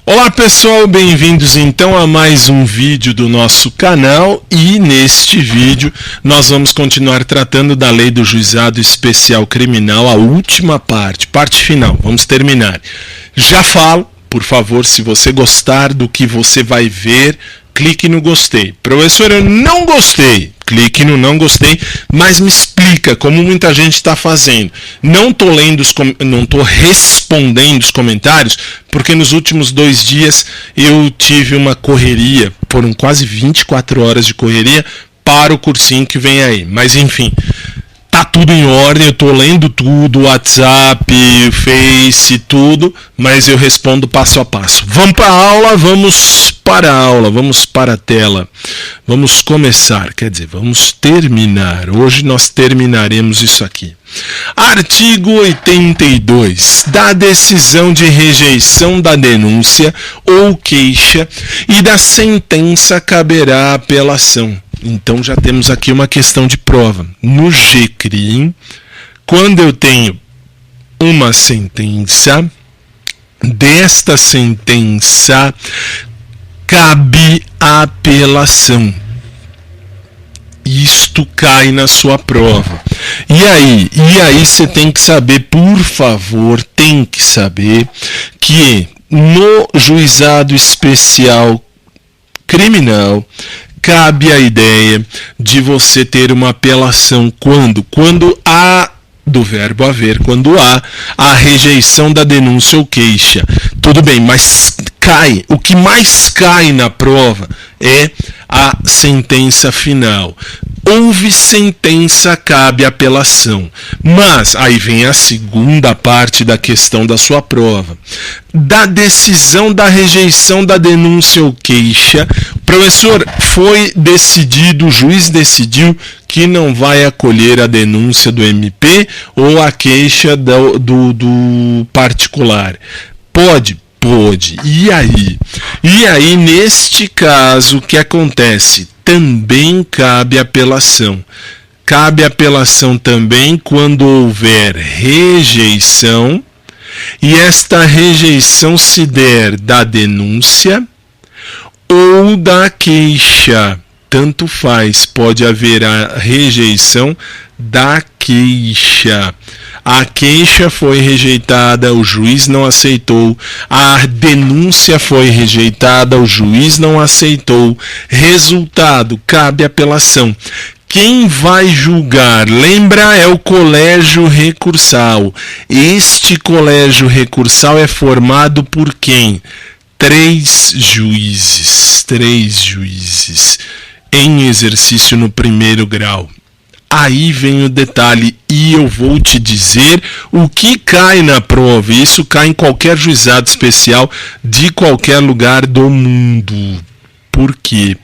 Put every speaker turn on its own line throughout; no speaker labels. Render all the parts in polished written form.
Olá pessoal, bem-vindos então a mais um vídeo do nosso canal e neste vídeo nós vamos continuar tratando da lei do juizado especial criminal, a última parte final, vamos terminar. Já falo, por favor, se você gostar do que você vai ver, clique no gostei. Professor, eu não gostei. Clique no não gostei, mas me explica como muita gente está fazendo. Não estou respondendo os comentários, porque nos últimos 2 dias eu tive uma correria, foram quase 24 horas de correria para o cursinho que vem aí. Mas enfim, tá tudo em ordem, eu estou lendo tudo, WhatsApp, Face, tudo, mas eu respondo passo a passo. Vamos para a aula, vamos para a tela. Vamos começar, quer dizer, vamos terminar. Hoje nós terminaremos isso aqui. Artigo 82. Da decisão de rejeição da denúncia ou queixa e da sentença caberá a apelação. Então já temos aqui uma questão de prova. No GCRIM, quando eu tenho uma sentença, desta sentença cabe a apelação. Isto cai na sua prova. E aí você tem que saber, por favor, tem que saber que no juizado especial criminal cabe a ideia de você ter uma apelação quando há, do verbo haver, quando há a rejeição da denúncia ou queixa. Tudo bem, mas o que mais cai na prova é a sentença final. Houve sentença, cabe apelação. Mas aí vem a segunda parte da questão da sua prova. Da decisão da rejeição da denúncia ou queixa, professor, foi decidido, o juiz decidiu que não vai acolher a denúncia do MP ou a queixa do particular. Pode. E aí, neste caso, o que acontece? Também cabe apelação. Cabe apelação também quando houver rejeição, e esta rejeição se der da denúncia ou da queixa. Tanto faz, pode haver a rejeição da queixa. A queixa foi rejeitada, o juiz não aceitou. A denúncia foi rejeitada, o juiz não aceitou. Resultado, cabe apelação. Quem vai julgar, lembra, é o colégio recursal. Este colégio recursal é formado por quem? 3 juízes em exercício no primeiro grau. Aí vem o detalhe, e eu vou te dizer o que cai na prova. Isso cai em qualquer juizado especial de qualquer lugar do mundo. Por quê?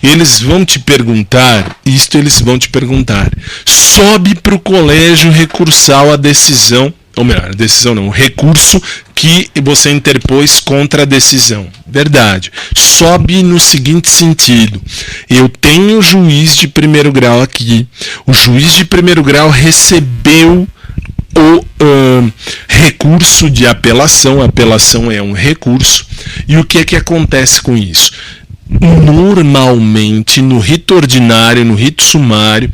Eles vão te perguntar, sobe para o colégio recursal a decisão, ou melhor, a decisão não, o recurso que você interpôs contra a decisão. Verdade. Sobe no seguinte sentido. Eu tenho o juiz de primeiro grau aqui. O juiz de primeiro grau recebeu o recurso de apelação. A apelação é um recurso. E o que é que acontece com isso? Normalmente, no rito ordinário, no rito sumário,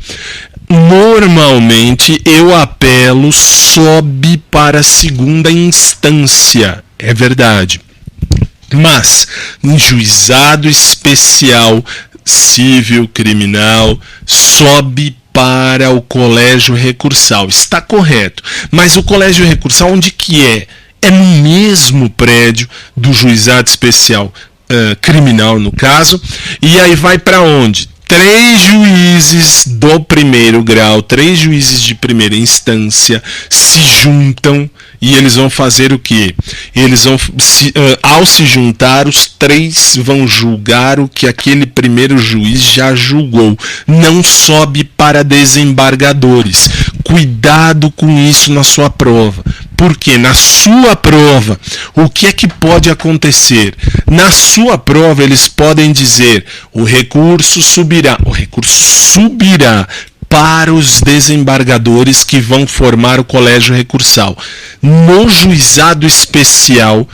normalmente eu apelo, sobe para a segunda instância. É verdade. Mas em juizado especial civil criminal sobe para o colégio recursal. Está correto. Mas o colégio recursal onde que é? É no mesmo prédio do juizado especial criminal, no caso. E aí vai para onde? 3 juízes do primeiro grau, 3 juízes de primeira instância se juntam e eles vão fazer o quê? Eles vão, ao se juntar, os 3 vão julgar o que aquele primeiro juiz já julgou. Não sobe para desembargadores. Cuidado com isso na sua prova. Porque na sua prova, o que é que pode acontecer? Na sua prova, eles podem dizer, o recurso subirá para os desembargadores que vão formar o colégio recursal. No juizado especial,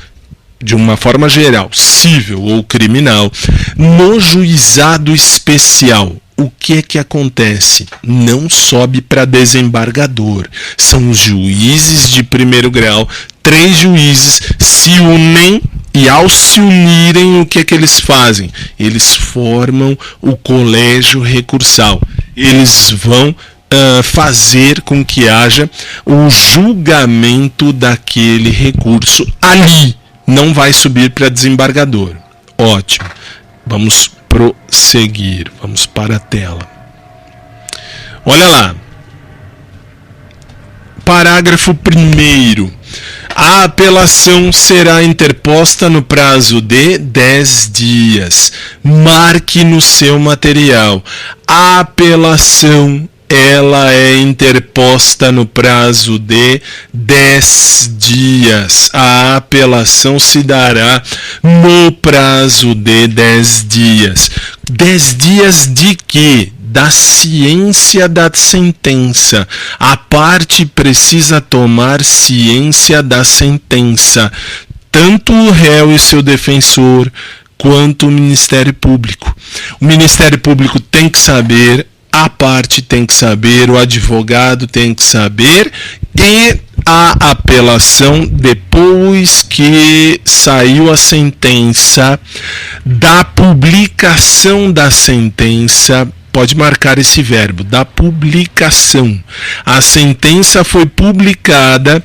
de uma forma geral, civil ou criminal, no juizado especial, o que é que acontece? Não sobe para desembargador. São os juízes de primeiro grau, 3 juízes se unem e, ao se unirem, o que é que eles fazem? Eles formam o colégio recursal. Eles vão fazer com que haja o julgamento daquele recurso ali. Não vai subir para desembargador. Ótimo. Vamos prosseguir. Vamos para a tela. Olha lá. Parágrafo 1º. A apelação será interposta no prazo de 10 dias. Marque no seu material. A apelação ela é interposta no prazo de 10 dias. A apelação se dará no prazo de 10 dias. 10 dias de quê? Da ciência da sentença. A parte precisa tomar ciência da sentença. Tanto o réu e seu defensor, quanto o Ministério Público. O Ministério Público tem que saber, a parte tem que saber, o advogado tem que saber, e a apelação, depois que saiu a sentença, da publicação da sentença, pode marcar esse verbo, da publicação. A sentença foi publicada,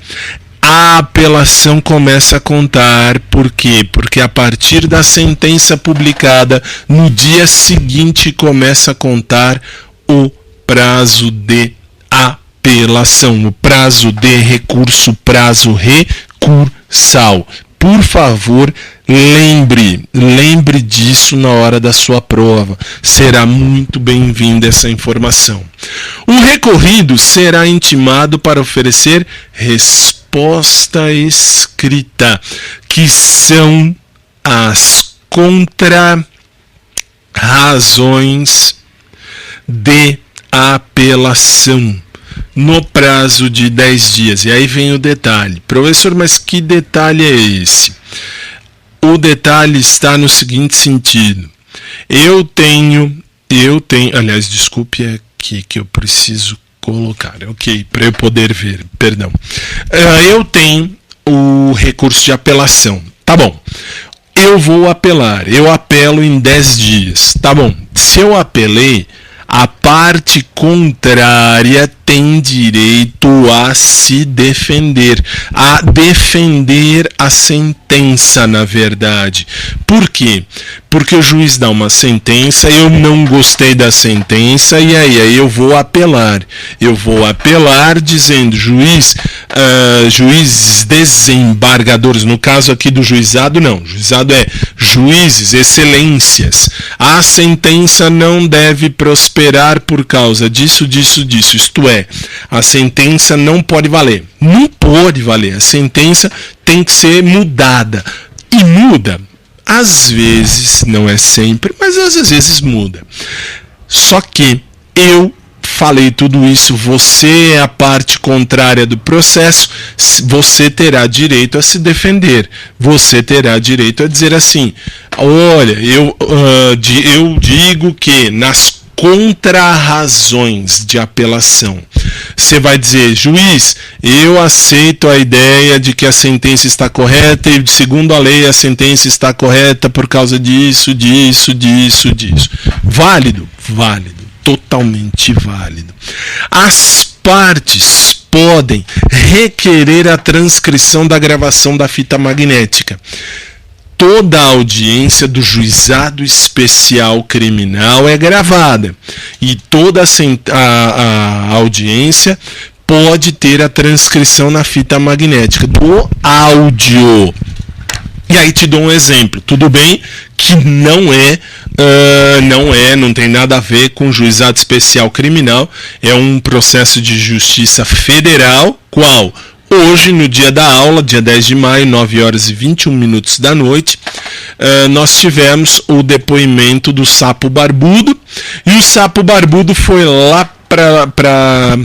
a apelação começa a contar. Por quê? Porque a partir da sentença publicada, no dia seguinte começa a contar o prazo de apelação, o prazo de recurso, prazo recursal. Por favor, lembre disso na hora da sua prova. Será muito bem-vinda essa informação. O recorrido será intimado para oferecer resposta escrita, que são as contrarrazões de apelação, no prazo de 10 dias. E aí vem o detalhe. Professor, mas que detalhe é esse? O detalhe está no seguinte sentido. Eu tenho, aliás, desculpe, é aqui que eu preciso colocar, ok, para eu poder ver, perdão. Eu tenho o recurso de apelação, tá bom. Eu vou apelar, eu apelo em 10 dias, tá bom. Se eu apelei, a parte contrária tem direito a se defender, a defender a sentença, na verdade. Por quê? Porque o juiz dá uma sentença, eu não gostei da sentença, e aí eu vou apelar. Eu vou apelar dizendo, juízes desembargadores, no caso aqui do juizado, não. Juizado é juízes, excelências. A sentença não deve prosperar por causa disso. Isto é, a sentença não pode valer. Não pode valer. A sentença tem que ser mudada. E muda. Às vezes, não é sempre, mas às vezes muda. Só que eu falei tudo isso, você é a parte contrária do processo, você terá direito a se defender. Você terá direito a dizer assim, olha, eu digo que nas contrarrazões de apelação, você vai dizer, juiz, eu aceito a ideia de que a sentença está correta e, segundo a lei, a sentença está correta por causa disso. Válido, totalmente válido. As partes podem requerer a transcrição da gravação da fita magnética. Toda a audiência do juizado especial criminal é gravada e toda a audiência pode ter a transcrição na fita magnética do áudio. E aí te dou um exemplo. Tudo bem que não tem nada a ver com juizado especial criminal, é um processo de justiça federal, qual? Hoje, no dia da aula, dia 10 de maio, 9 horas e 21 minutos da noite, nós tivemos o depoimento do Sapo Barbudo, e o Sapo Barbudo foi lá para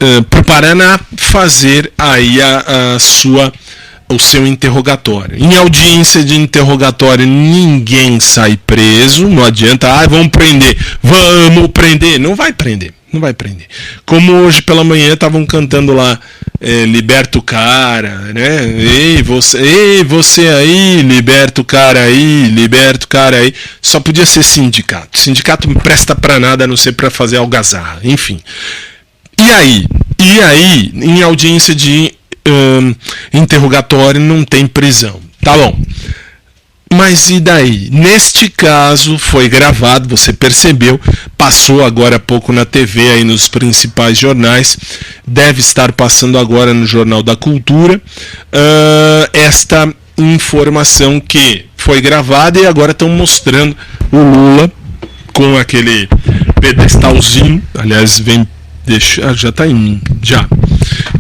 o Paraná fazer aí o seu interrogatório. Em audiência de interrogatório, ninguém sai preso, não adianta, vamos prender, não vai prender. Não vai prender. Como hoje pela manhã estavam cantando lá, liberta o cara, né? Ei, você aí, liberta o cara aí, liberta o cara aí. Só podia ser sindicato. Sindicato não presta pra nada a não ser pra fazer algazarra, enfim. E aí, em audiência de interrogatório não tem prisão. Tá bom. Mas e daí? Neste caso foi gravado, você percebeu, passou agora há pouco na TV, aí nos principais jornais, deve estar passando agora no Jornal da Cultura, esta informação que foi gravada e agora estão mostrando o Lula com aquele pedestalzinho, aliás, já está em já.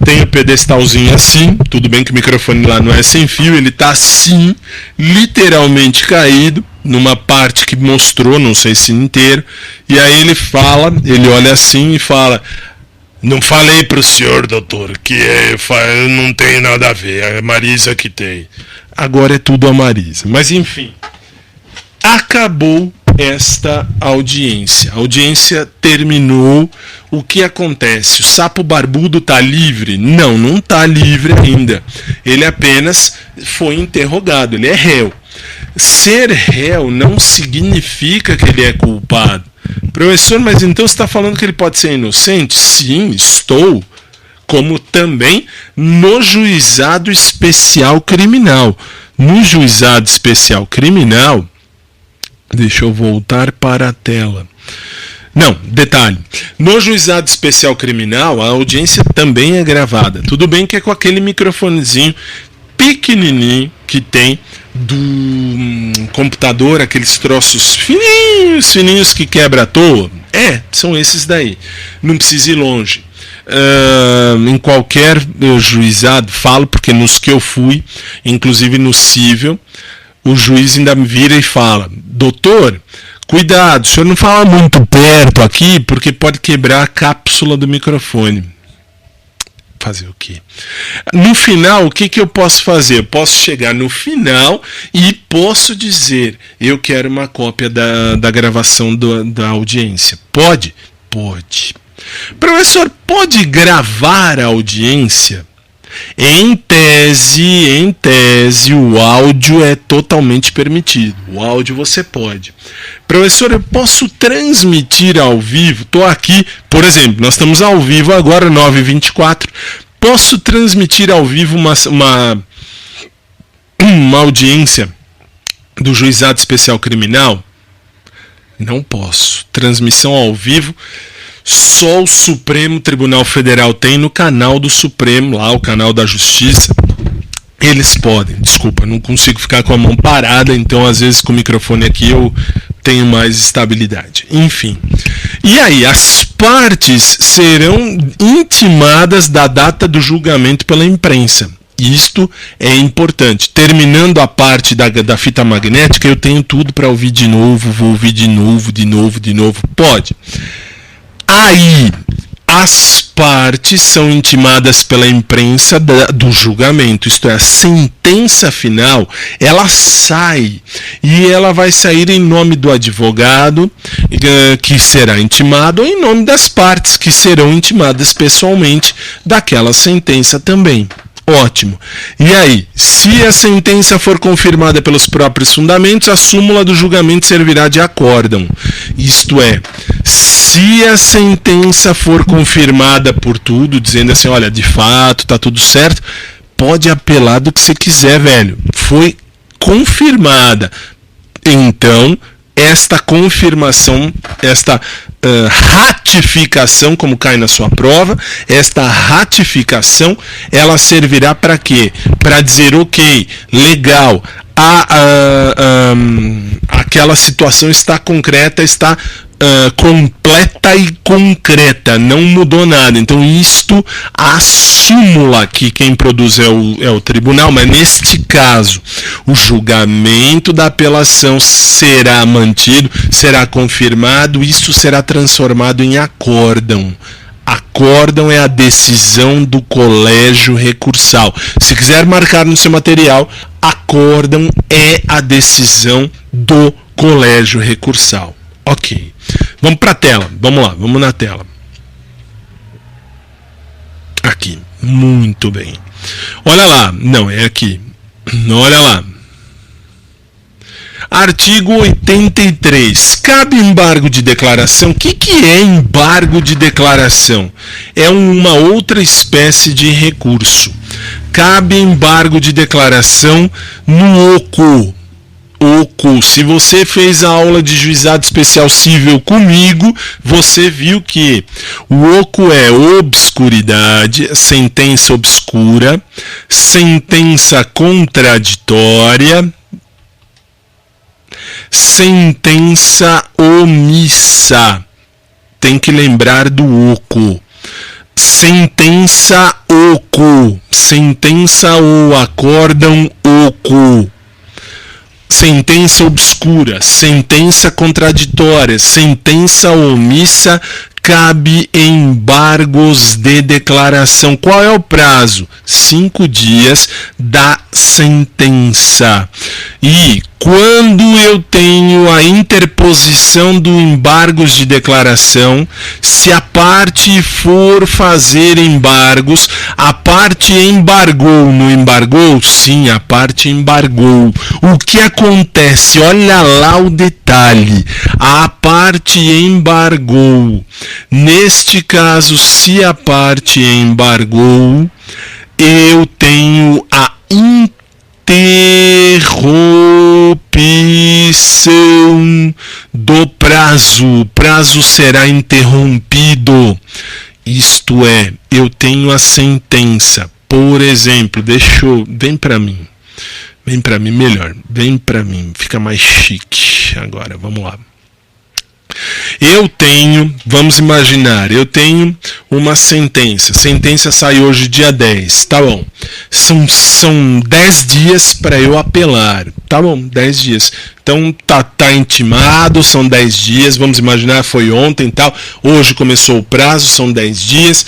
Tem o pedestalzinho assim, tudo bem que o microfone lá não é sem fio, ele está assim, literalmente caído, numa parte que mostrou, não sei se inteiro, e aí ele olha assim e fala, não falei para o senhor, doutor, que não tem nada a ver, é a Marisa que tem. Agora é tudo a Marisa, mas enfim, acabou esta audiência. A audiência terminou. O que acontece? O sapo barbudo está livre? Não, não está livre ainda. Ele apenas foi interrogado, ele é réu. Ser réu não significa que ele é culpado. Professor, mas então você está falando que ele pode ser inocente? Sim, estou. Como também no juizado especial criminal. No juizado especial criminal, deixa eu voltar para a tela. Não, detalhe. No juizado especial criminal, a audiência também é gravada. Tudo bem que é com aquele microfonezinho pequenininho que tem do computador, aqueles troços fininhos que quebra à toa. São esses daí. Não precisa ir longe. Em qualquer juizado, falo porque nos que eu fui, inclusive no cível, o juiz ainda me vira e fala, doutor, cuidado, o senhor não fala muito perto aqui, porque pode quebrar a cápsula do microfone. Fazer o quê? No final, o que eu posso fazer? Eu posso chegar no final e posso dizer, eu quero uma cópia da gravação da audiência. Pode? Pode. Professor, pode gravar a audiência? Em tese, o áudio é totalmente permitido. O áudio você pode. Professor, eu posso transmitir ao vivo? Estou aqui, por exemplo, nós estamos ao vivo agora, 9h24. Posso transmitir ao vivo uma audiência do Juizado Especial Criminal? Não posso. Transmissão ao vivo só o Supremo Tribunal Federal tem no canal do Supremo, lá o canal da Justiça. Eles podem, desculpa, não consigo ficar com a mão parada, então às vezes com o microfone aqui eu tenho mais estabilidade. Enfim. E aí, as partes serão intimadas da data do julgamento pela imprensa. Isto é importante. Terminando a parte da fita magnética, eu tenho tudo para ouvir de novo, vou ouvir de novo. Pode. Aí, as partes são intimadas pela imprensa do julgamento, isto é, a sentença final, ela sai, e ela vai sair em nome do advogado, que será intimado, ou em nome das partes, que serão intimadas pessoalmente daquela sentença também. Ótimo. E aí, se a sentença for confirmada pelos próprios fundamentos, a súmula do julgamento servirá de acórdão. Isto é, se a sentença for confirmada por tudo, dizendo assim, olha, de fato, tá tudo certo, pode apelar do que você quiser, velho. Foi confirmada. Então, esta confirmação, esta ratificação, como cai na sua prova, esta ratificação, ela servirá para quê? Para dizer, ok, legal, aquela situação está concreta, está completa e concreta, não mudou nada. Então isto, a súmula, que quem produz é o tribunal, mas neste caso o julgamento da apelação será mantido, será confirmado, isto será transformado em acórdão. acórdão é a decisão do colégio recursal. Se quiser marcar no seu material, acórdão é a decisão do colégio recursal. Ok. Vamos para a tela. Vamos lá, vamos na tela. Aqui. Muito bem. Olha lá. Não, é aqui. Olha lá. Artigo 83. Cabe embargo de declaração. O que é embargo de declaração? É uma outra espécie de recurso. Cabe embargo de declaração no OCU. Se você fez a aula de juizado especial civil comigo, você viu que o OCU é obscuridade, sentença obscura, sentença contraditória, sentença omissa. Tem que lembrar do OCU. Sentença OCU. Sentença ou acórdão OCU. Sentença obscura, sentença contraditória, sentença omissa, cabe embargos de declaração. Qual é o prazo? 5 dias da sentença. E quando eu tenho a interposição do embargos de declaração, se a parte for fazer embargos, a parte embargou, não embargou? Sim, a parte embargou. O que acontece? Olha lá o detalhe. A parte embargou. Neste caso, se a parte embargou, eu tenho a interrupção do prazo. O prazo será interrompido. Isto é, eu tenho a sentença. Por exemplo, vem para mim. Vem para mim melhor. Vem para mim. Fica mais chique. Agora, vamos lá. Vamos imaginar, eu tenho uma sentença. A sentença sai hoje dia 10, tá bom. São 10 dias para eu apelar, tá bom, 10 dias. Então tá intimado, são 10 dias, vamos imaginar, foi ontem e tal. Hoje começou o prazo, são 10 dias,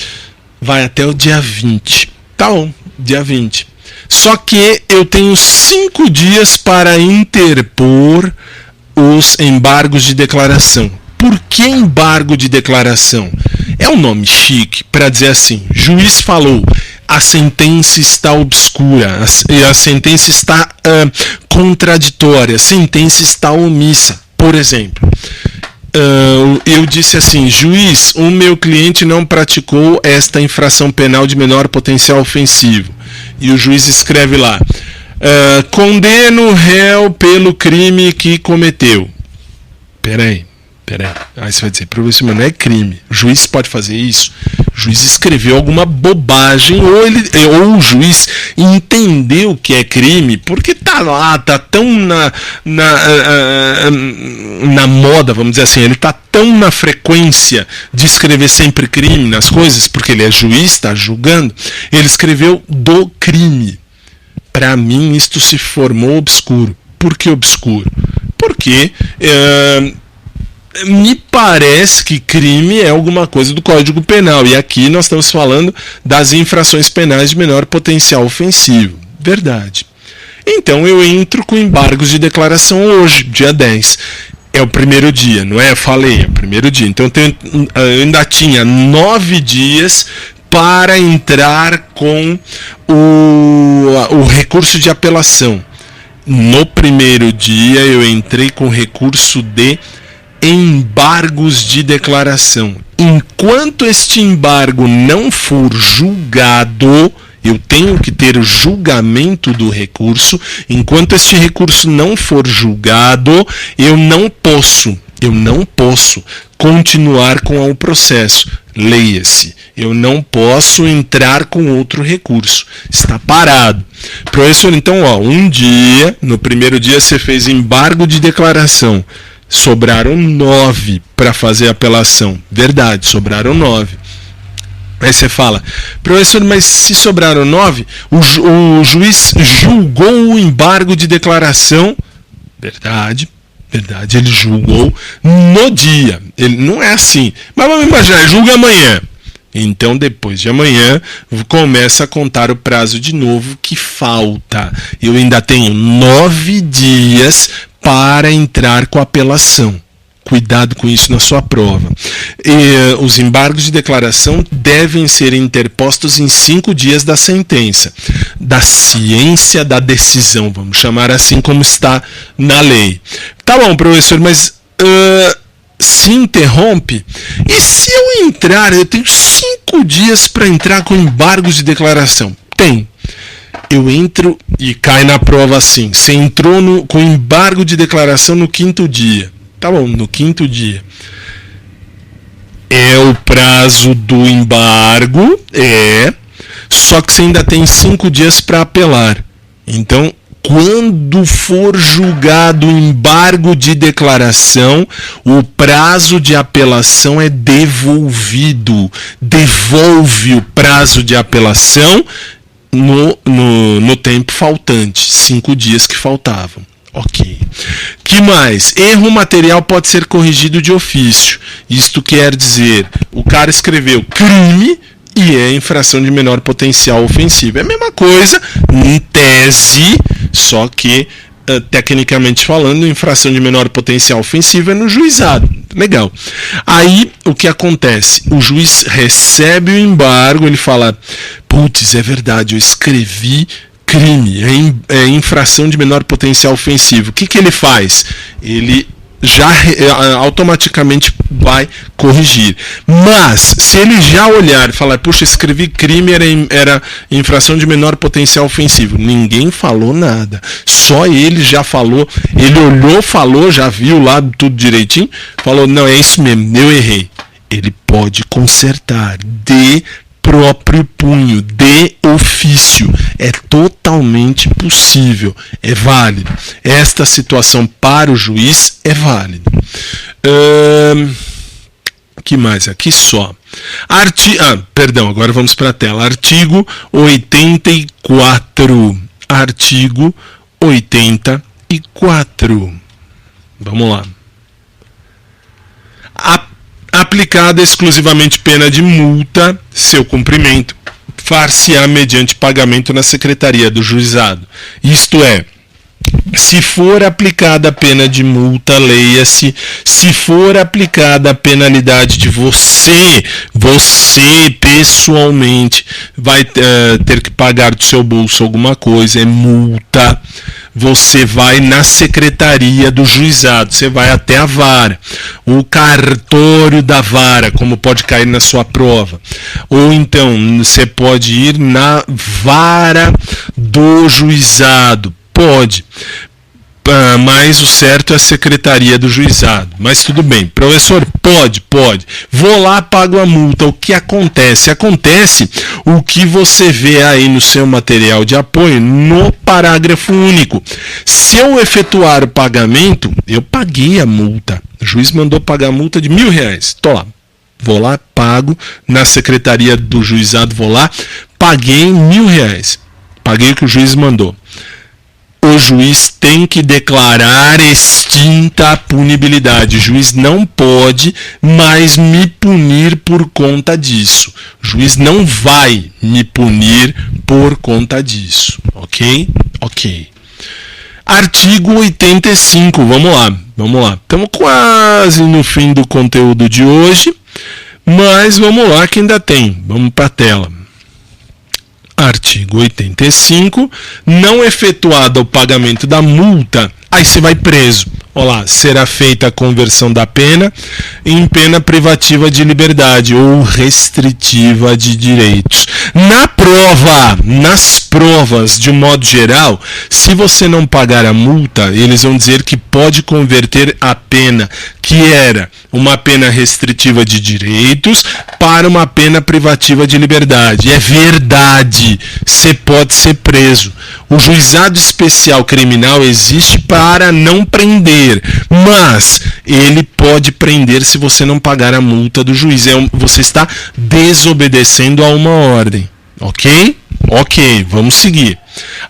vai até o dia 20, tá bom, dia 20. Só que eu tenho 5 dias para interpor os embargos de declaração. Por que embargo de declaração? É um nome chique para dizer assim, juiz falou, a sentença está obscura, a sentença está contraditória, a sentença está omissa. Por exemplo, eu disse assim, juiz, o meu cliente não praticou esta infração penal de menor potencial ofensivo. E o juiz escreve lá, condeno o réu pelo crime que cometeu. Peraí. Aí você vai dizer, professor, mas não é crime. O juiz pode fazer isso? O juiz escreveu alguma bobagem, ou o juiz entendeu que é crime, porque tá lá, tá tão na moda, vamos dizer assim, ele tá tão na frequência de escrever sempre crime nas coisas, porque ele é juiz, está julgando, ele escreveu do crime. Para mim, isto se formou obscuro. Por que obscuro? Porque me parece que crime é alguma coisa do Código Penal. E aqui nós estamos falando das infrações penais de menor potencial ofensivo. Verdade. Então eu entro com embargos de declaração hoje, dia 10. É o primeiro dia, não é? Eu falei, é o primeiro dia. Então eu ainda tinha 9 dias para entrar com o recurso de apelação. No primeiro dia eu entrei com recurso de embargos de declaração. Enquanto este embargo não for julgado, eu tenho que ter o julgamento do recurso. Enquanto este recurso não for julgado, eu não posso continuar com o processo. Leia-se, eu não posso entrar com outro recurso. Está parado. Professor, então, um dia, no primeiro dia você fez embargo de declaração. Sobraram 9 para fazer a apelação. Verdade, sobraram 9. Aí você fala, professor, mas se sobraram 9, o juiz julgou o embargo de declaração. Verdade, ele julgou no dia. Ele não é assim. Mas vamos imaginar, julga amanhã. Então, depois de amanhã, começa a contar o prazo de novo que falta. Eu ainda tenho 9 dias para entrar com a apelação. Cuidado com isso na sua prova. Os embargos de declaração devem ser interpostos em 5 dias da sentença, da ciência da decisão, vamos chamar assim como está na lei. Tá bom, professor, mas se interrompe? E se eu entrar, eu tenho 5 dias para entrar com embargos de declaração? Tem. Eu entro e cai na prova assim. Você entrou com embargo de declaração no 5º dia. Tá bom, no 5º dia. É o prazo do embargo, só que você ainda tem 5 dias para apelar. Então, quando for julgado o embargo de declaração, o prazo de apelação é devolvido. Devolve o prazo de apelação no tempo faltante, 5 dias que faltavam. Ok. Que mais? Erro material pode ser corrigido de ofício. Isto quer dizer, o cara escreveu crime e é infração de menor potencial ofensivo. É a mesma coisa, em tese, só que, tecnicamente falando, infração de menor potencial ofensivo é no juizado. Legal. Aí, o que acontece? O juiz recebe o embargo, ele fala, putz, é verdade, eu escrevi crime, é infração de menor potencial ofensivo. O que ele faz? Ele já automaticamente vai corrigir. Mas, se ele já olhar e falar, puxa, escrevi crime, era infração de menor potencial ofensivo. Ninguém falou nada. Só ele já falou, ele olhou, falou, já viu lá tudo direitinho, falou, não, é isso mesmo, eu errei. Ele pode consertar de próprio punho, de ofício. É totalmente possível, é válido. Esta situação para o juiz é válida. Que mais? Aqui só. Agora vamos para a tela. Artigo 84. Artigo 84. Vamos lá. Aplicada exclusivamente pena de multa, seu cumprimento far-se-á mediante pagamento na secretaria do juizado. Isto é, se for aplicada a pena de multa, leia-se, se for aplicada a penalidade de você pessoalmente vai ter que pagar do seu bolso alguma coisa, é multa. Você vai na secretaria do juizado, você vai até a vara, o cartório da vara, como pode cair na sua prova. Ou então, você pode ir na vara do juizado, pode. Mas o certo é a secretaria do juizado. Mas tudo bem. Professor, pode. Vou lá, pago a multa. O que acontece? Acontece o que você vê aí no seu material de apoio, no parágrafo único. Se eu efetuar o pagamento, eu paguei a multa. O juiz mandou pagar a multa de R$1.000. Estou lá. Vou lá, pago. Na secretaria do juizado, vou lá. Paguei R$1.000. Paguei o que o juiz mandou. O juiz tem que declarar extinta a punibilidade. O juiz não pode mais me punir por conta disso. O juiz não vai me punir por conta disso. Ok? Ok. Artigo 85. Vamos lá. Estamos quase no fim do conteúdo de hoje, mas vamos lá que ainda tem. Vamos para a tela. Artigo 85, não efetuado o pagamento da multa, aí você vai preso. Olá, será feita a conversão da pena em pena privativa de liberdade ou restritiva de direitos. Nas provas, de um modo geral, se você não pagar a multa, eles vão dizer que pode converter a pena, que era uma pena restritiva de direitos, para uma pena privativa de liberdade. É verdade, você pode ser preso. O juizado especial criminal existe para não prender, mas ele pode prender se você não pagar a multa do juiz. Você está desobedecendo a uma ordem. Ok? Ok, vamos seguir.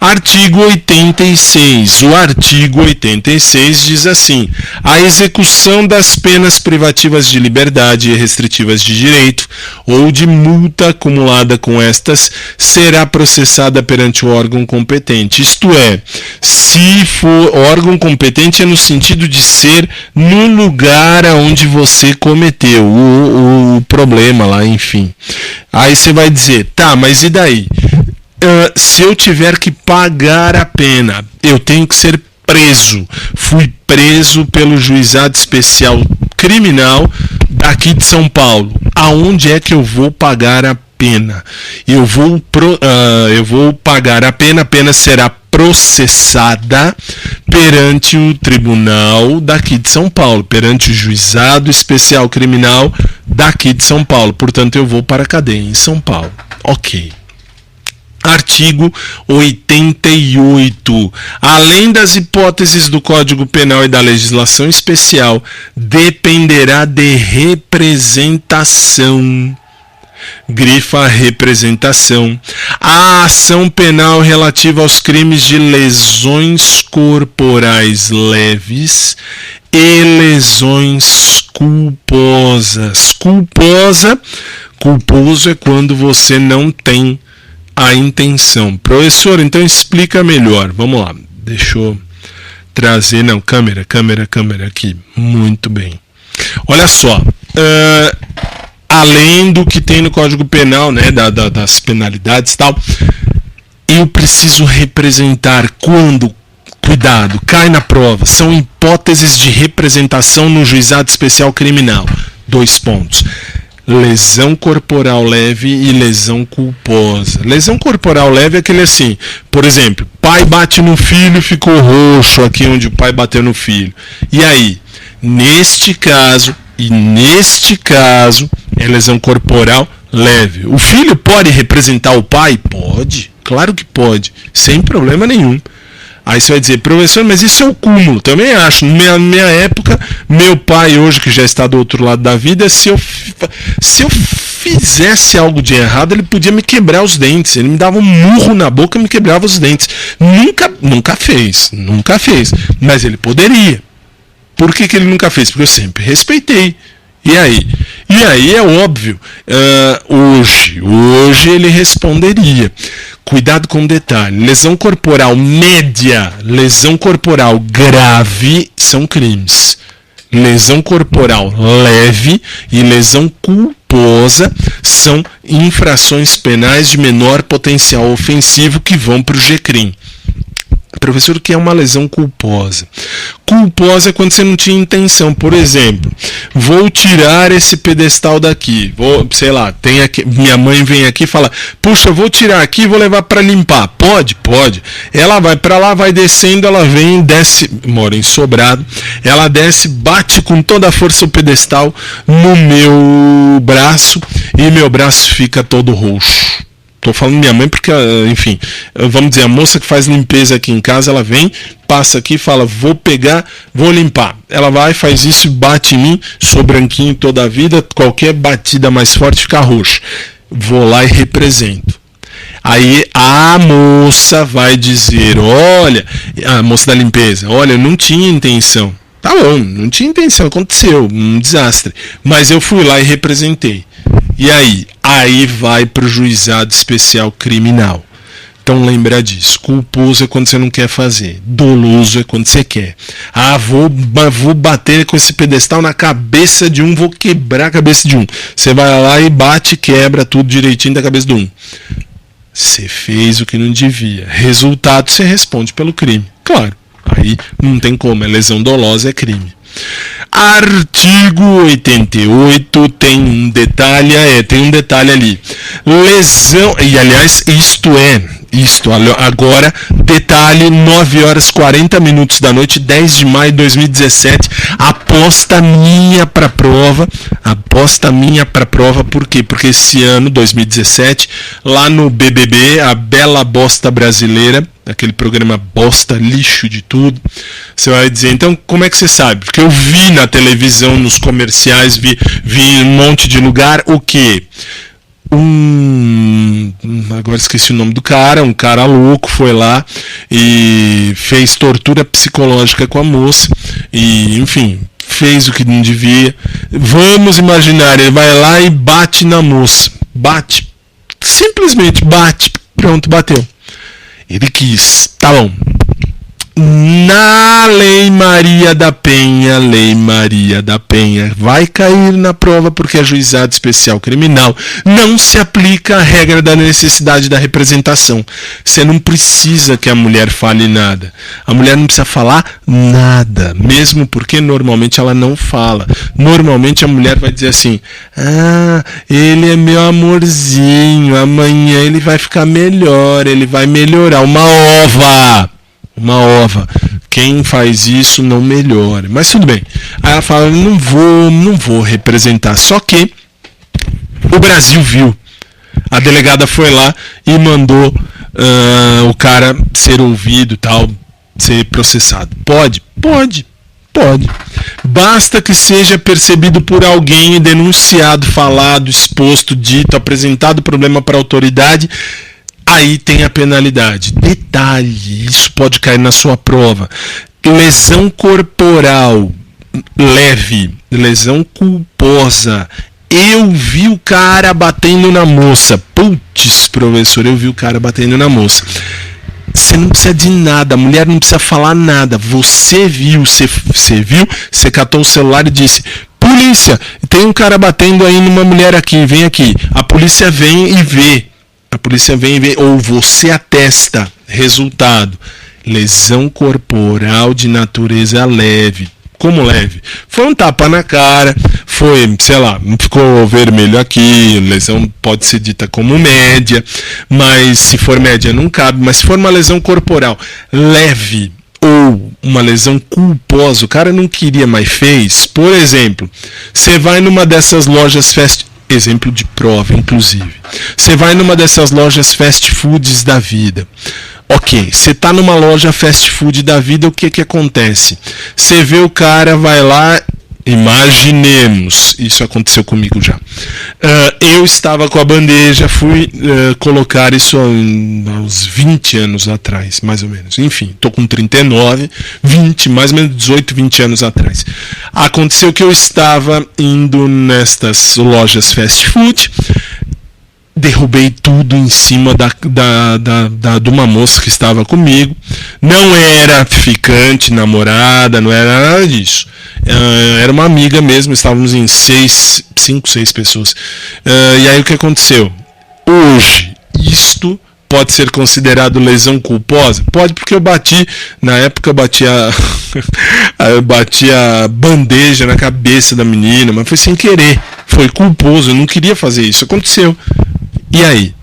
Artigo 86. O artigo 86 diz assim: a execução das penas privativas de liberdade e restritivas de direito ou de multa acumulada com estas será processada perante o órgão competente. Isto é, se for órgão competente é no sentido de ser no lugar onde você cometeu o problema lá, enfim. Aí você vai dizer, tá, mas e daí? Se eu tiver que pagar a pena, eu tenho que ser preso. Fui preso pelo Juizado Especial Criminal daqui de São Paulo. Aonde é que eu vou pagar a pena? Eu vou pagar a pena será processada perante o tribunal daqui de São Paulo, perante o Juizado Especial Criminal daqui de São Paulo. Portanto, eu vou para a cadeia em São Paulo. Ok. Artigo 88. Além das hipóteses do Código Penal e da legislação especial, dependerá de representação. Grifa representação. A ação penal relativa aos crimes de lesões corporais leves e lesões culposas. Culposo é quando você não tem a intenção. Professor, então explica melhor. Vamos lá. Deixa eu trazer. Não, câmera aqui. Muito bem. Olha só. Além do que tem no Código Penal, né, das penalidades e tal, eu preciso representar quando, cuidado, cai na prova, são hipóteses de representação no Juizado Especial Criminal. 2 pontos. Lesão corporal leve e lesão culposa. Lesão corporal leve é aquele assim, por exemplo, pai bate no filho, ficou roxo aqui onde o pai bateu no filho. E aí, neste caso, é lesão corporal leve. O filho pode representar o pai? Pode, claro que pode, sem problema nenhum. Aí você vai dizer, professor, mas isso é o cúmulo. Também acho. Na minha época, meu pai, hoje que já está do outro lado da vida, se eu fizesse algo de errado, ele podia me quebrar os dentes. Ele me dava um murro na boca e me quebrava os dentes. Nunca fez. Mas ele poderia. Por que ele nunca fez? Porque eu sempre respeitei. E aí é óbvio, hoje ele responderia. Cuidado com o detalhe. Lesão corporal média, lesão corporal grave são crimes. Lesão corporal leve e lesão culposa são infrações penais de menor potencial ofensivo que vão para o GCRIM. Professor, o que é uma lesão culposa? Culposa é quando você não tinha intenção. Por exemplo, vou tirar esse pedestal daqui. Minha mãe vem aqui e fala, puxa, eu vou tirar aqui e vou levar para limpar. Pode. Ela vai para lá, vai descendo, ela vem, desce, mora em Sobrado, ela desce, bate com toda a força o pedestal no meu braço e meu braço fica todo roxo. Estou falando minha mãe porque, enfim, vamos dizer, a moça que faz limpeza aqui em casa, ela vem, passa aqui e fala, vou pegar, vou limpar. Ela vai, faz isso, bate em mim, sou branquinho toda a vida, qualquer batida mais forte fica roxo. Vou lá e represento. Aí a moça vai dizer, olha, a moça da limpeza, olha, eu não tinha intenção. Tá bom, não tinha intenção, aconteceu, um desastre. Mas eu fui lá e representei. E aí? Aí vai para o Juizado Especial Criminal. Então lembra disso. Culposo é quando você não quer fazer. Doloso é quando você quer. Vou bater com esse pedestal na cabeça de um, vou quebrar a cabeça de um. Você vai lá e bate, quebra tudo direitinho da cabeça de um. Você fez o que não devia. Resultado, você responde pelo crime. Claro, aí não tem como. É lesão dolosa, é crime. Artigo 88 tem um detalhe ali. Lesão, e aliás, agora, detalhe, 9h40 da noite, 10 de maio de 2017, aposta minha para prova, por quê? Porque esse ano, 2017, lá no BBB, a Bela Bosta Brasileira, aquele programa bosta, lixo de tudo, você vai dizer, então como é que você sabe? Porque eu vi na televisão, nos comerciais, vi em um monte de lugar, o quê? agora esqueci o nome do cara, um cara louco foi lá e fez tortura psicológica com a moça e, enfim, fez o que não devia. Vamos imaginar, ele vai lá e bate na moça, bate, simplesmente bate, pronto, bateu. Ele quis, tá bom. Na Lei Maria da Penha, vai cair na prova porque a Juizado Especial Criminal não se aplica a regra da necessidade da representação. Você não precisa que a mulher fale nada. A mulher não precisa falar nada, mesmo porque normalmente ela não fala. Normalmente a mulher vai dizer assim, ele é meu amorzinho, amanhã ele vai ficar melhor, ele vai melhorar. Uma ova. Quem faz isso não melhora. Mas tudo bem. Aí ela fala, não vou representar. Só que o Brasil viu. A delegada foi lá e mandou o cara ser ouvido, tal, ser processado. Pode. Basta que seja percebido por alguém e denunciado, falado, exposto, dito, apresentado o problema para a autoridade. Aí tem a penalidade. Detalhe, isso pode cair na sua prova. Lesão corporal leve, lesão culposa. Eu vi o cara batendo na moça. Putz, professor, eu vi o cara batendo na moça. Você não precisa de nada, a mulher não precisa falar nada. Você viu, você catou o celular e disse: polícia, tem um cara batendo aí numa mulher aqui, vem aqui. A polícia vem e vê. Ou você atesta. Resultado: lesão corporal de natureza leve. Como leve? Foi um tapa na cara, foi, sei lá, ficou vermelho aqui, lesão pode ser dita como média, mas se for média não cabe, mas se for uma lesão corporal leve ou uma lesão culposa, o cara não queria, mas fez. Por exemplo, você vai numa dessas lojas exemplo de prova, inclusive. Você vai numa dessas lojas fast foods da vida. Ok, você está numa loja fast food da vida, o que acontece? Você vê o cara, vai lá, imaginemos, isso aconteceu comigo já. Eu estava com a bandeja, fui colocar isso há uns 20 anos atrás, mais ou menos. Enfim, estou com 39, 20, mais ou menos 18, 20 anos atrás. Aconteceu que eu estava indo nestas lojas fast food, derrubei tudo em cima de uma moça que estava comigo. Não era ficante, namorada, não era nada disso. Era uma amiga mesmo, estávamos em 5, 6 pessoas. E aí o que aconteceu? Hoje, isto pode ser considerado lesão culposa? Pode, porque eu bati, na época eu bati a bandeja na cabeça da menina, mas foi sem querer, foi culposo, eu não queria fazer isso, aconteceu. E aí?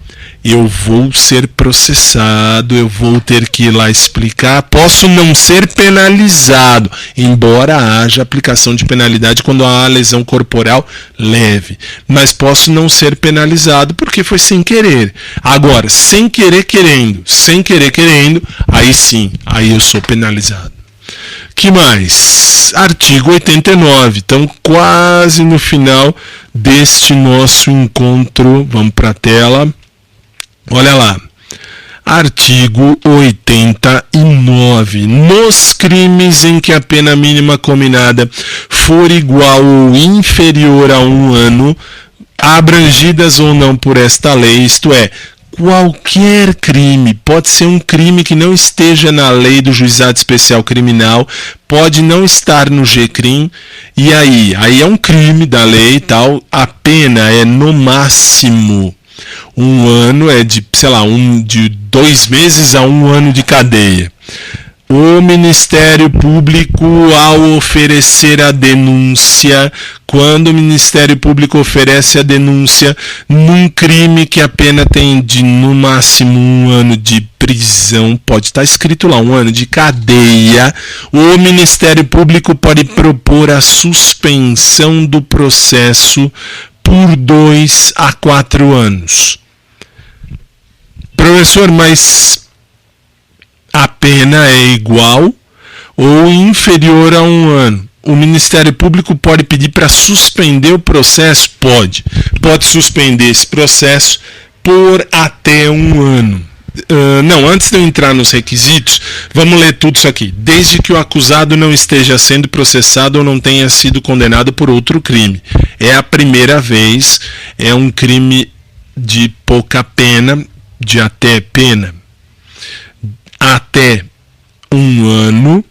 Eu vou ser processado, eu vou ter que ir lá explicar, posso não ser penalizado, embora haja aplicação de penalidade quando há lesão corporal leve, mas posso não ser penalizado porque foi sem querer. Agora, sem querer querendo, aí sim, aí eu sou penalizado. Que mais? Artigo 89, então quase no final deste nosso encontro, vamos para a tela. Olha lá, artigo 89. Nos crimes em que a pena mínima combinada for igual ou inferior a 1 ano, abrangidas ou não por esta lei, isto é, qualquer crime, pode ser um crime que não esteja na lei do Juizado Especial Criminal, pode não estar no GCRIM, e aí é um crime da lei e tal, a pena é no máximo 1 ano, é de, sei lá, de 2 meses a 1 ano de cadeia. O Ministério Público, ao oferecer a denúncia, quando o Ministério Público oferece a denúncia num crime que a pena tem de no máximo 1 ano de prisão, pode estar escrito lá 1 ano de cadeia, o Ministério Público pode propor a suspensão do processo por 2 a 4 anos. Professor, mas a pena é igual ou inferior a 1 ano? o Ministério Público pode pedir para suspender o processo? Pode. Pode suspender esse processo por até 1 ano. Não, antes de eu entrar nos requisitos, vamos ler tudo isso aqui. Desde que o acusado não esteja sendo processado ou não tenha sido condenado por outro crime. É a primeira vez, é um crime de pouca pena, de até 1 ano,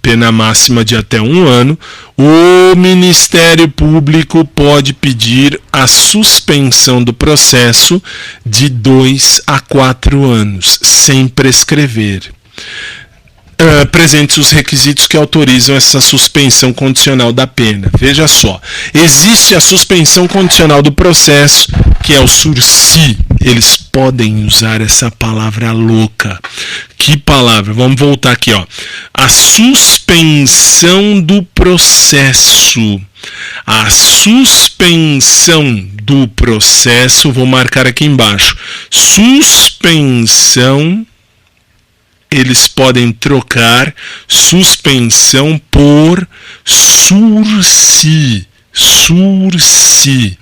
pena máxima de até 1 ano, o Ministério Público pode pedir a suspensão do processo de 2 a 4 anos, sem prescrever. Presentes os requisitos que autorizam essa suspensão condicional da pena. Veja só, existe a suspensão condicional do processo, que é o sursi. Eles podem usar essa palavra louca. Que palavra? Vamos voltar aqui, ó. A suspensão do processo. A suspensão do processo, vou marcar aqui embaixo. Suspensão. Eles podem trocar suspensão por sursi. Sursi.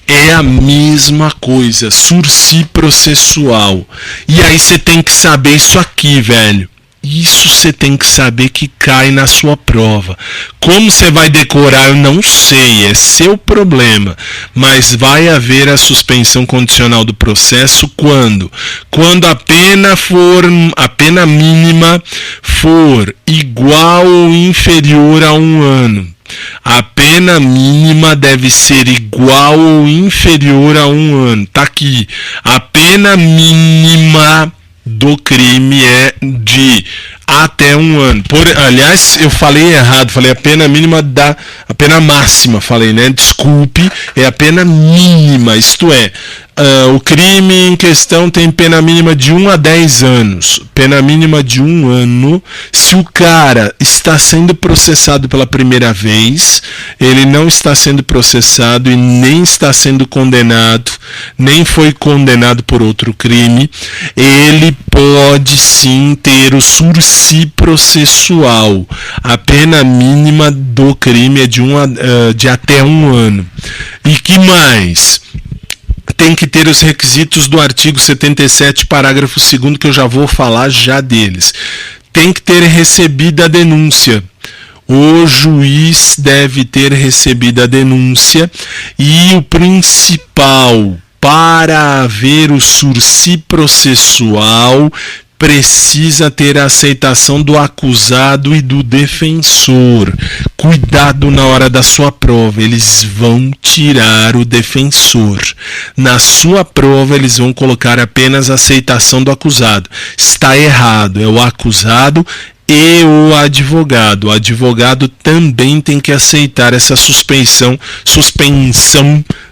É a mesma coisa, sursi processual. E aí você tem que saber isso aqui, velho. Isso você tem que saber que cai na sua prova. Como você vai decorar, eu não sei, é seu problema. Mas vai haver a suspensão condicional do processo quando? Quando a pena mínima for igual ou inferior a 1 ano. A pena mínima deve ser igual ou inferior a 1 ano. Tá aqui. A pena mínima do crime é de até 1 ano. Aliás, eu falei errado, falei a pena mínima a pena máxima, falei, né? Desculpe, é a pena mínima, isto é, o crime em questão tem pena mínima de 1 a 10 anos. Pena mínima de 1 ano. Se o cara está sendo processado pela primeira vez, ele não está sendo processado e nem está sendo condenado, nem foi condenado por outro crime, ele pode sim ter o sursi processual. A pena mínima do crime é de até 1 ano. E que mais? Tem que ter os requisitos do artigo 77, parágrafo 2º, que eu já vou falar já deles. Tem que ter recebido a denúncia. O juiz deve ter recebido a denúncia e o principal, para haver o sursi processual, precisa ter a aceitação do acusado e do defensor. Cuidado na hora da sua prova, eles vão tirar o defensor. Na sua prova, eles vão colocar apenas a aceitação do acusado. Está errado, é o acusado e o advogado. O advogado também tem que aceitar essa suspensão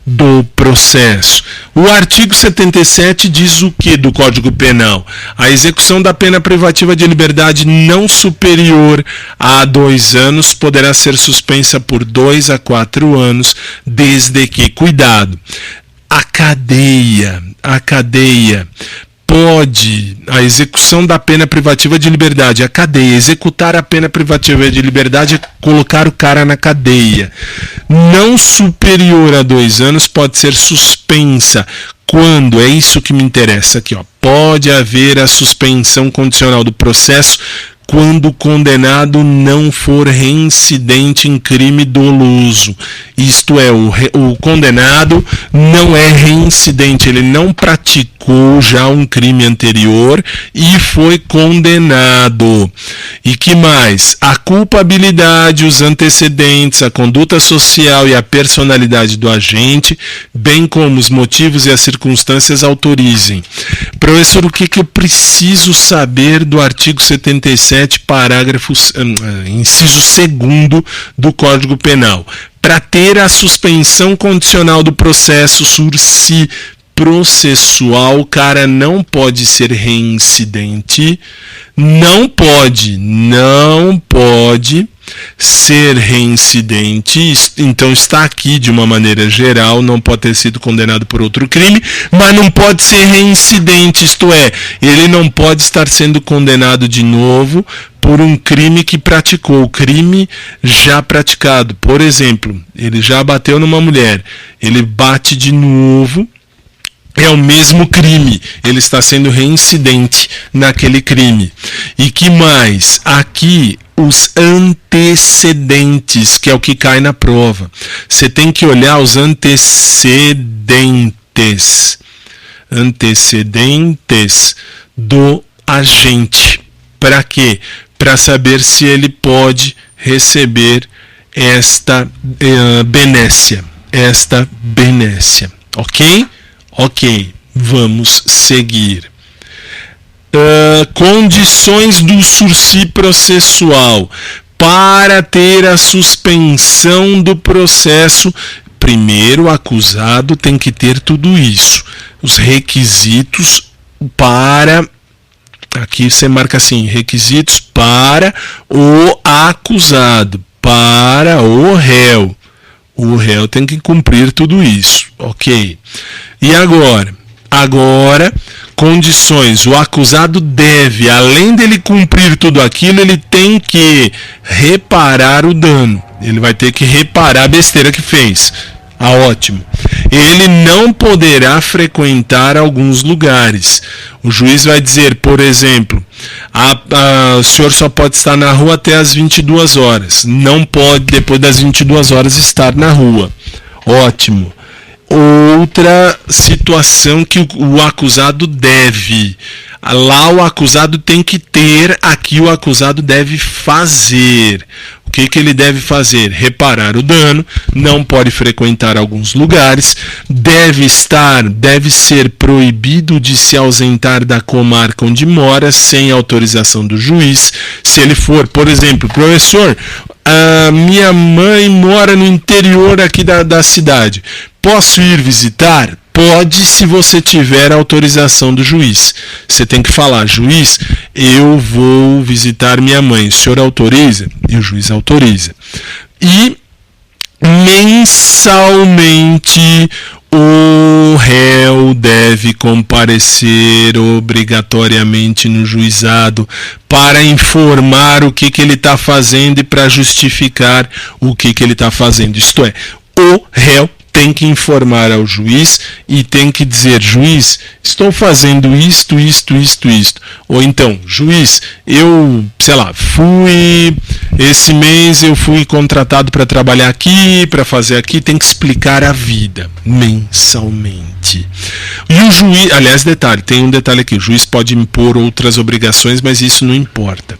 do processo. O artigo 77 diz o que do Código Penal? A execução da pena privativa de liberdade não superior a 2 anos poderá ser suspensa por 2 a 4 anos, desde que, cuidado, a cadeia pode, a execução da pena privativa de liberdade, a cadeia, executar a pena privativa de liberdade é colocar o cara na cadeia. Não superior a 2 anos pode ser suspensa. Quando? É isso que me interessa aqui, ó. Pode haver a suspensão condicional do processo quando o condenado não for reincidente em crime doloso. Isto é, o condenado não é reincidente, ele não praticou já um crime anterior e foi condenado. E que mais? A culpabilidade, os antecedentes, a conduta social e a personalidade do agente, bem como os motivos e as circunstâncias autorizem. Professor, o que eu preciso saber do artigo 77, inciso 2º do Código Penal? Para ter a suspensão condicional do processo sursi processual, o cara não pode ser reincidente, não pode ser reincidente, então está aqui de uma maneira geral, não pode ter sido condenado por outro crime, mas não pode ser reincidente, isto é, ele não pode estar sendo condenado de novo por um crime que praticou, o crime já praticado. Por exemplo, ele já bateu numa mulher, ele bate de novo, é o mesmo crime, ele está sendo reincidente naquele crime. E que mais? Aqui, os antecedentes, que é o que cai na prova. Você tem que olhar os antecedentes. Antecedentes do agente. Para quê? Para saber se ele pode receber esta benécia. Esta benécia. Ok? Ok, vamos seguir. Condições do sursi processual. Para ter a suspensão do processo, primeiro o acusado tem que ter tudo isso. Os requisitos para... Aqui você marca assim, requisitos para o acusado, para o réu. O réu tem que cumprir tudo isso, ok? E agora? Agora, condições. O acusado deve, além dele cumprir tudo aquilo, ele tem que reparar o dano. Ele vai ter que reparar a besteira que fez. Ah, ótimo. Ele não poderá frequentar alguns lugares. O juiz vai dizer, por exemplo, o senhor só pode estar na rua até as 22 horas. Não pode, depois das 22 horas, estar na rua. Ótimo. Outra situação que o acusado deve. Lá o acusado tem que ter, aqui o acusado deve fazer. O que ele deve fazer? Reparar o dano, não pode frequentar alguns lugares, deve ser proibido de se ausentar da comarca onde mora sem autorização do juiz. Se ele for, por exemplo, professor, a minha mãe mora no interior aqui da cidade, posso ir visitar? Pode, se você tiver autorização do juiz. Você tem que falar, juiz, eu vou visitar minha mãe, o senhor autoriza? E o juiz autoriza. E mensalmente o réu deve comparecer obrigatoriamente no juizado para informar o que ele está fazendo e para justificar o que ele está fazendo. Isto é, o réu tem que informar ao juiz e tem que dizer, juiz, estou fazendo isto. Ou então, juiz, esse mês eu fui contratado para trabalhar aqui, para fazer aqui, tem que explicar a vida mensalmente. E o juiz, aliás, tem um detalhe aqui, o juiz pode impor outras obrigações, mas isso não importa.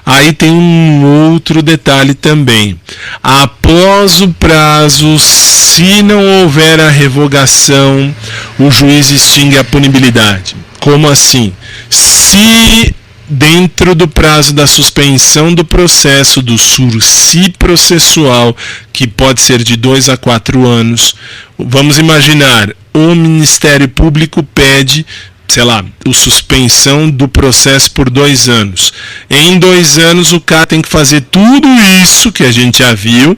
Aí tem um outro detalhe também. Após o prazo, se não houver a revogação, o juiz extingue a punibilidade. Como assim? Se dentro do prazo da suspensão do processo do sursi processual, que pode ser de 2 a 4 anos, vamos imaginar, o Ministério Público pede, a suspensão do processo por 2 anos. Em 2 anos o cara tem que fazer tudo isso que a gente já viu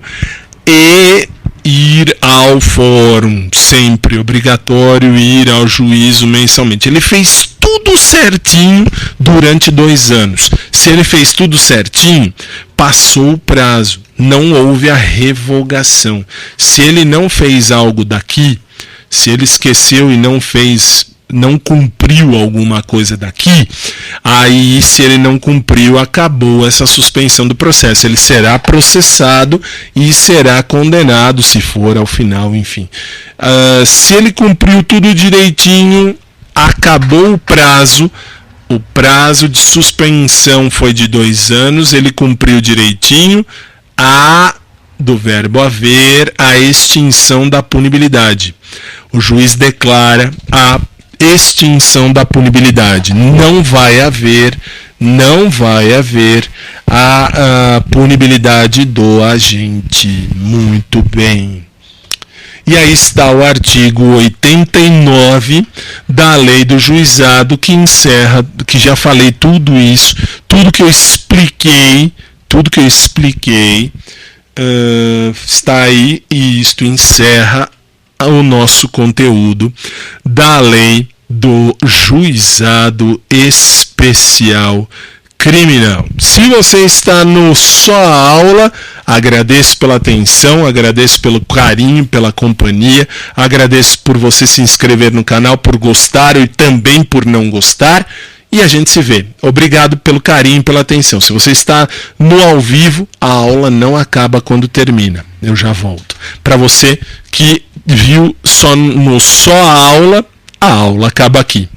e ir ao fórum, sempre obrigatório ir ao juízo mensalmente. Ele fez tudo certinho durante 2 anos. Se ele fez tudo certinho, passou o prazo, não houve a revogação. Se ele não fez algo daqui, se ele esqueceu e não cumpriu alguma coisa daqui, aí se ele não cumpriu, acabou essa suspensão do processo. Ele será processado e será condenado, se for ao final, enfim. Se ele cumpriu tudo direitinho, acabou o prazo de suspensão foi de 2 anos, ele cumpriu direitinho, do verbo haver, a extinção da punibilidade. O juiz declara a extinção da punibilidade. Não vai haver a punibilidade do agente. Muito bem. E aí está o artigo 89 da Lei do Juizado, que encerra, que já falei tudo isso, tudo que eu expliquei, tudo que eu expliquei está aí, e isto encerra o nosso conteúdo da lei do juizado especial criminal. Se você está no Só a Aula, agradeço pela atenção, agradeço pelo carinho, pela companhia, agradeço por você se inscrever no canal, por gostar e também por não gostar, e a gente se vê. Obrigado pelo carinho e pela atenção. Se você está no ao vivo, a aula não acaba quando termina. Eu já volto. Para você que viu só no Só a Aula acaba aqui.